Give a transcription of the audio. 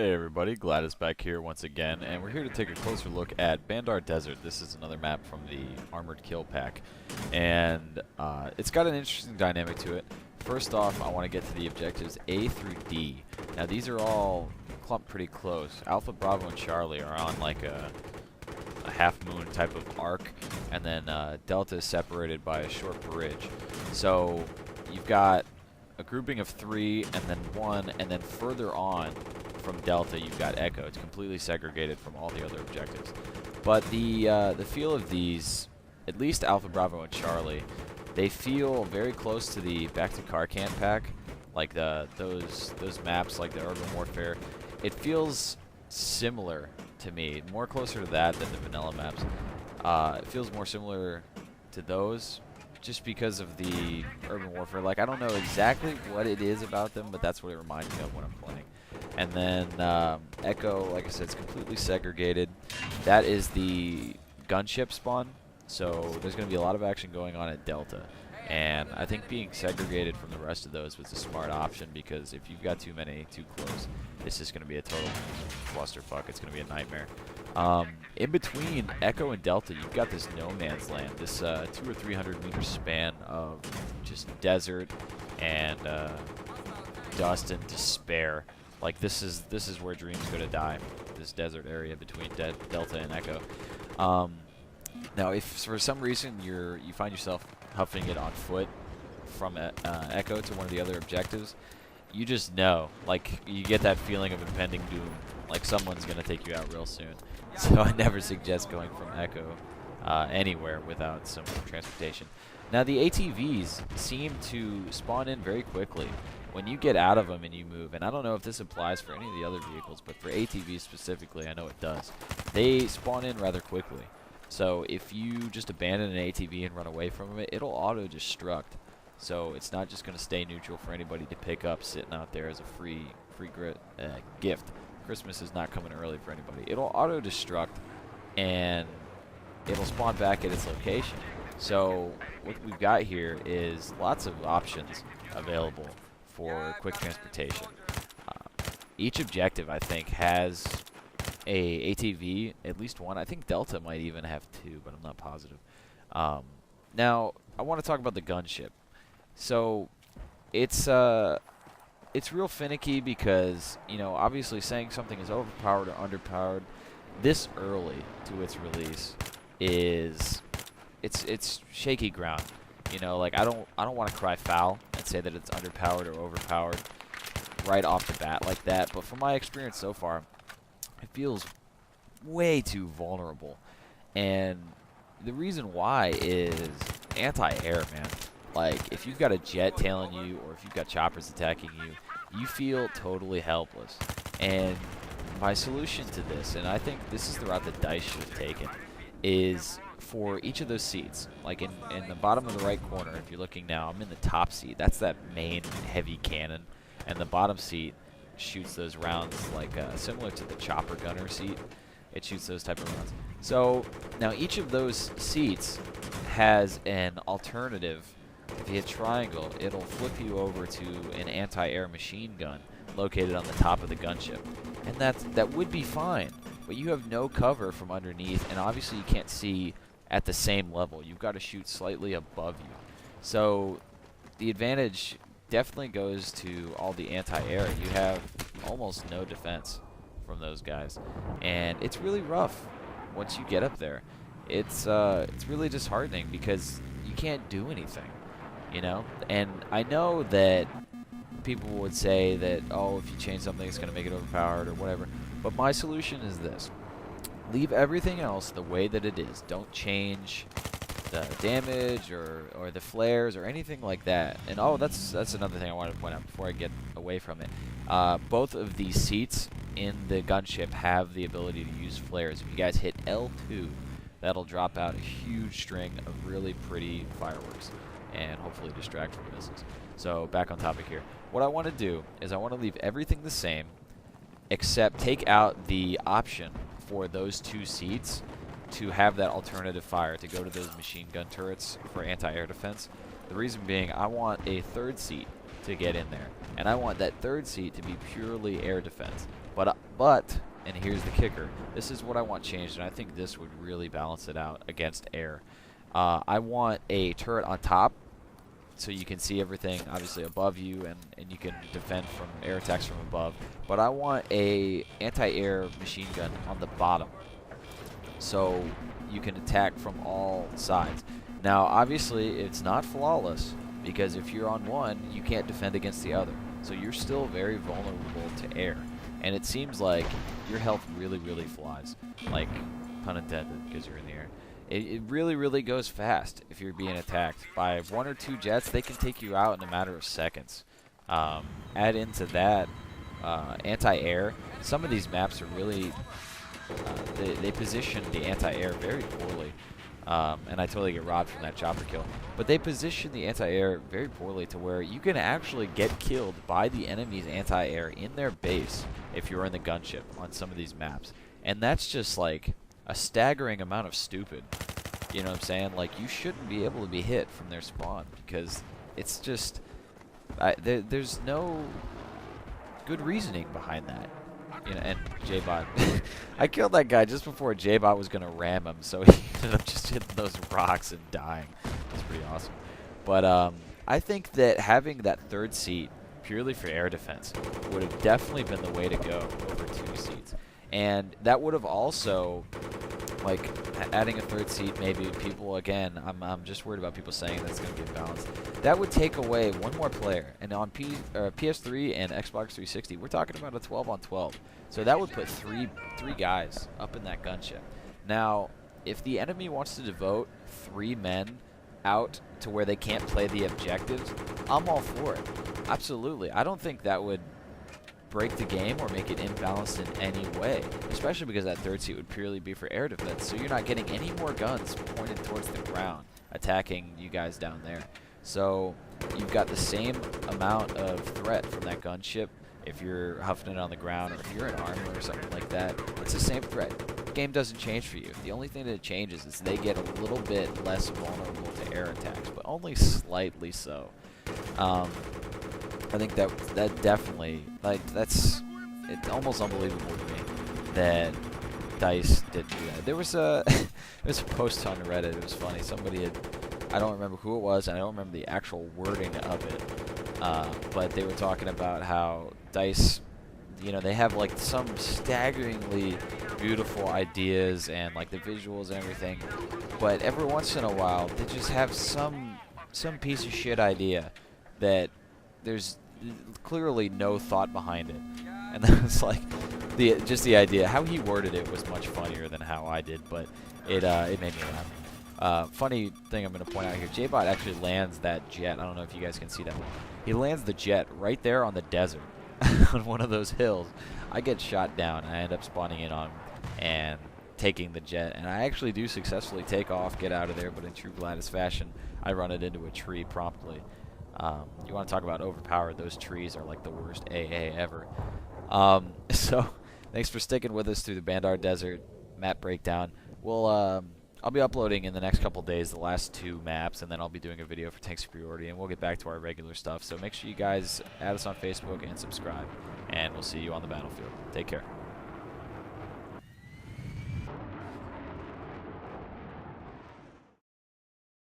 Hey everybody, Gladys back here once again, and we're here to take a closer look at Bandar Desert. This is another map from the Armored Kill Pack, and it's got an interesting dynamic to it. First off, I want to get to the objectives A through D. Now these are all clumped pretty close. Alpha, Bravo, and Charlie are on like a half-moon type of arc, and then Delta is separated by a short bridge. So you've got a grouping of 3, and then 1, and then further on from Delta, you've got Echo. It's completely segregated from all the other objectives. But the feel of these, at least Alpha, Bravo, and Charlie, they feel very close to the Back to Karkan pack, like those maps, like the Urban Warfare. It feels similar to me, more closer to that than the vanilla maps. It feels more similar to those, just because of the Urban Warfare. Like, I don't know exactly what it is about them, but that's what it reminds me of when I'm playing. And then Echo, like I said, it's completely segregated. That is the gunship spawn, so there's going to be a lot of action going on at Delta. And I think being segregated from the rest of those was a smart option, because if you've got too many too close, it's just going to be a total clusterfuck. It's going to be a nightmare. In between Echo and Delta, you've got this no man's land, this 200 or 300 meter span of just desert and dust and despair. Like, this is where dreams go to die. This desert area between Delta and Echo. Now, if for some reason you find yourself huffing it on foot from Echo to one of the other objectives, you just know, like, you get that feeling of impending doom, like someone's gonna take you out real soon. So I never suggest going from Echo anywhere without some transportation. Now, the ATVs seem to spawn in very quickly when you get out of them and you move, and I don't know if this applies for any of the other vehicles, but for ATVs specifically, I know it does. They spawn in rather quickly. So if you just abandon an ATV and run away from it, it'll auto-destruct. So it's not just going to stay neutral for anybody to pick up sitting out there as a free gift. Christmas is not coming early for anybody. It'll auto-destruct, and it'll spawn back at its location. So what we've got here is lots of options available for quick transportation. Each objective, I think, has a ATV, at least one. I think Delta might even have 2, but I'm not positive. Now, I want to talk about the gunship. So it's real finicky because, you know, obviously saying something is overpowered or underpowered this early to its release is it's shaky ground. You know, like, I don't want to cry foul and say that it's underpowered or overpowered right off the bat like that, but from my experience so far, it feels way too vulnerable. And the reason why is anti-air, man. Like, if you've got a jet tailing you or if you've got choppers attacking you, you feel totally helpless. And my solution to this, and I think this is the route that DICE should have taken, is for each of those seats, like in the bottom of the right corner, if you're looking now, I'm in the top seat. That's that main heavy cannon. And the bottom seat shoots those rounds like similar to the chopper gunner seat. It shoots those type of rounds. So now each of those seats has an alternative. If you hit triangle, it'll flip you over to an anti-air machine gun located on the top of the gunship. And that would be fine, but you have no cover from underneath, and obviously you can't see at the same level. You've got to shoot slightly above you. So the advantage definitely goes to all the anti-air. You have almost no defense from those guys, and it's really rough once you get up there. It's really disheartening because you can't do anything, you know. And I know that people would say that, oh, if you change something, it's going to make it overpowered or whatever. But my solution is this: leave everything else the way that it is. Don't change the damage or the flares or anything like that. And oh, that's another thing I wanted to point out before I get away from it. Both of these seats in the gunship have the ability to use flares. If you guys hit L2, that'll drop out a huge string of really pretty fireworks and hopefully distract from missiles. So back on topic here. What I want to do is I want to leave everything the same, except take out the option for those 2 seats to have that alternative fire, to go to those machine gun turrets for anti-air defense. The reason being, I want a 3rd seat to get in there. And I want that third seat to be purely air defense. But, and here's the kicker, this is what I want changed, and I think this would really balance it out against air. I want a turret on top, so you can see everything obviously above you, and you can defend from air attacks from above. But I want a anti-air machine gun on the bottom, so you can attack from all sides. Now obviously it's not flawless, because if you're on one, you can't defend against the other, so you're still very vulnerable to air. And it seems like your health really, really flies, like, pun intended, because you're in the air. It really, really goes fast if you're being attacked. By 1 or 2 jets, they can take you out in a matter of seconds. Add into that anti-air. Some of these maps are really, they position the anti-air very poorly. And I totally get robbed from that chopper kill. But they position the anti-air very poorly to where you can actually get killed by the enemy's anti-air in their base if you're in the gunship on some of these maps. And that's just like a staggering amount of stupid. You know what I'm saying? Like, you shouldn't be able to be hit from their spawn, because it's just, there's no good reasoning behind that. You know, and J-Bot, I killed that guy just before J-Bot was gonna ram him, so he ended up just hitting those rocks and dying. That's pretty awesome. But I think that having that third seat purely for air defense would have definitely been the way to go over 2 seats. And that would have also, like, adding a third seat, maybe people, again, I'm just worried about people saying that's going to get balanced. That would take away one more player. And on PS3 and Xbox 360, we're talking about a 12-on-12. So that would put three guys up in that gunship. Now, if the enemy wants to devote 3 men out to where they can't play the objectives, I'm all for it. Absolutely. I don't think that would break the game or make it imbalanced in any way, especially because that third seat would purely be for air defense, so you're not getting any more guns pointed towards the ground attacking you guys down there. So you've got the same amount of threat from that gunship if you're huffing it on the ground, or if you're in armor or something like that. It's the same threat. The game doesn't change for you. The only thing that changes is they get a little bit less vulnerable to air attacks, but only slightly so. I think that definitely, like, it's almost unbelievable to me that DICE didn't do that. There was a post on Reddit. It was funny. Somebody had, I don't remember who it was, and I don't remember the actual wording of it, but they were talking about how DICE, you know, they have like some staggeringly beautiful ideas and like the visuals and everything, but every once in a while they just have some piece of shit idea that there's clearly no thought behind it. And that's like just the idea. How he worded it was much funnier than how I did, but it made me laugh. Funny thing I'm going to point out here, J-Bot actually lands that jet. I don't know if you guys can see that one. He lands the jet right there on the desert on one of those hills. I get shot down, and I end up spawning in on him and taking the jet. And I actually do successfully take off, get out of there, but in true Gladys fashion, I run it into a tree promptly. You want to talk about overpowered, those trees are like the worst AA ever. So, thanks for sticking with us through the Bandar Desert map breakdown. I'll be uploading in the next couple days the last 2 maps, and then I'll be doing a video for Tank Superiority, and we'll get back to our regular stuff. So make sure you guys add us on Facebook and subscribe, and we'll see you on the battlefield. Take care.